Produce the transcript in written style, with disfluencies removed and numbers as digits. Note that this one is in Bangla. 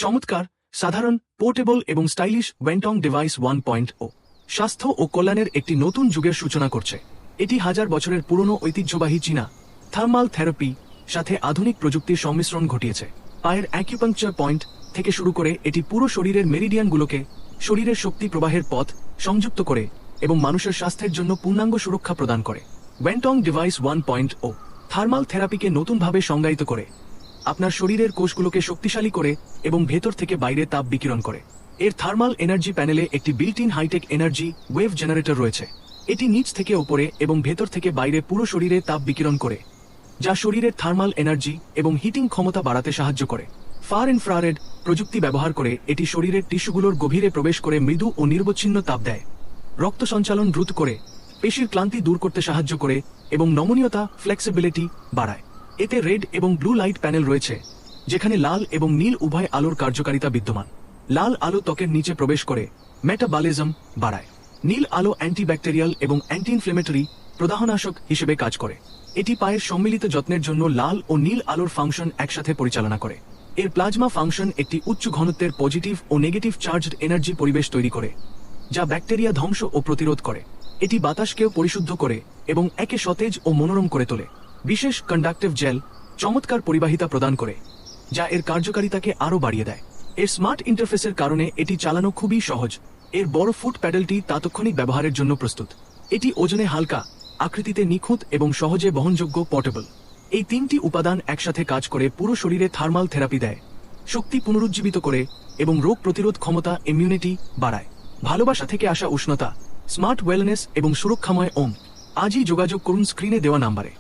চমৎকার, সাধারণ, পোর্টেবল এবং স্টাইলিশ ওয়েন্টং ডিভাইস 1.0 স্বাস্থ্য ও কল্যাণের একটি নতুন যুগের সূচনা করছে। এটি হাজার বছরের পুরনো ঐতিহ্যবাহী চীনা থার্মাল থেরাপি সাথে আধুনিক প্রযুক্তির সংমিশ্রণ ঘটিয়েছে। পায়ের অ্যাকিপাংচার পয়েন্ট থেকে শুরু করে এটি পুরো শরীরের মেরিডিয়ানগুলোকে শরীরের শক্তি প্রবাহের পথ সংযুক্ত করে এবং মানুষের স্বাস্থ্যের জন্য পূর্ণাঙ্গ সুরক্ষা প্রদান করে। ওয়েন্টং ডিভাইস 1.0 থার্মাল থেরাপিকে নতুনভাবে সংজ্ঞায়িত করে আপনার শরীরের কোষগুলোকে শক্তিশালী করে এবং ভেতর থেকে বাইরে তাপ বিকিরণ করে। এর থার্মাল এনার্জি প্যানেলে একটি built in hitech energy wave generator রয়েছে। এটি নিচ থেকে ওপরে এবং ভেতর থেকে বাইরে পুরো শরীরে তাপ বিকিরণ করে, যা শরীরের থার্মাল এনার্জি এবং হিটিং ক্ষমতা বাড়াতে সাহায্য করে। ফার ইনফ্রারেড প্রযুক্তি ব্যবহার করে এটি শরীরের টিস্যুগুলোর গভীরে প্রবেশ করে মৃদু ও নিরবচ্ছিন্ন তাপ দেয়, রক্ত সঞ্চালন দ্রুত করে, পেশির ক্লান্তি দূর করতে সাহায্য করে এবং নমনীয়তা ফ্লেক্সিবিলিটি বাড়ায়। এতে রেড এবং ব্লু লাইট প্যানেল রয়েছে, যেখানে লাল এবং নীল উভয় আলোর কার্যকারিতা বিদ্যমান। লাল আলো ত্বকের নিচে প্রবেশ করে মেটাবলিজম বাড়ায়। নীল আলো অ্যান্টিব্যাকটেরিয়াল এবং অ্যান্টি ইনফ্লেমেটরি প্রদাহনাশক হিসেবে কাজ করে। এটি পায়ের সম্মিলিত যত্নের জন্য লাল ও নীল আলোর ফাংশন একসাথে পরিচালনা করে। এর প্লাজমা ফাংশন একটি উচ্চ ঘনত্বের পজিটিভ ও নেগেটিভ চার্জড এনার্জি পরিবেশ তৈরি করে, যা ব্যাকটেরিয়া ধ্বংস ও প্রতিরোধ করে। এটি বাতাসকেও পরিশুদ্ধ করে এবং একে সতেজ ও মনোরম করে তোলে। বিশেষ কন্ডাক্টিভ জেল চমৎকার পরিবাহিতা প্রদান করে, যা এর কার্যকারিতাকে আরও বাড়িয়ে দেয়। এর স্মার্ট ইন্টারফেসের কারণে এটি চালানো খুবই সহজ। এর বড় ফুট প্যাডেলটি তাৎক্ষণিক ব্যবহারের জন্য প্রস্তুত। এটি ওজনে হালকা, আকৃতিতে নিখুঁত এবং সহজে বহনযোগ্য পোর্টেবল। এই তিনটি উপাদান একসাথে কাজ করে পুরো শরীরে থার্মাল থেরাপি দেয়, শক্তি পুনরুজ্জীবিত করে এবং রোগ প্রতিরোধ ক্ষমতা ইমিউনিটি বাড়ায়। ভালোবাসা থেকে আসা উষ্ণতা, স্মার্ট ওয়েলনেস এবং সুরক্ষাময় ওম। আজই যোগাযোগ করুন স্ক্রিনে দেওয়া নাম্বারে।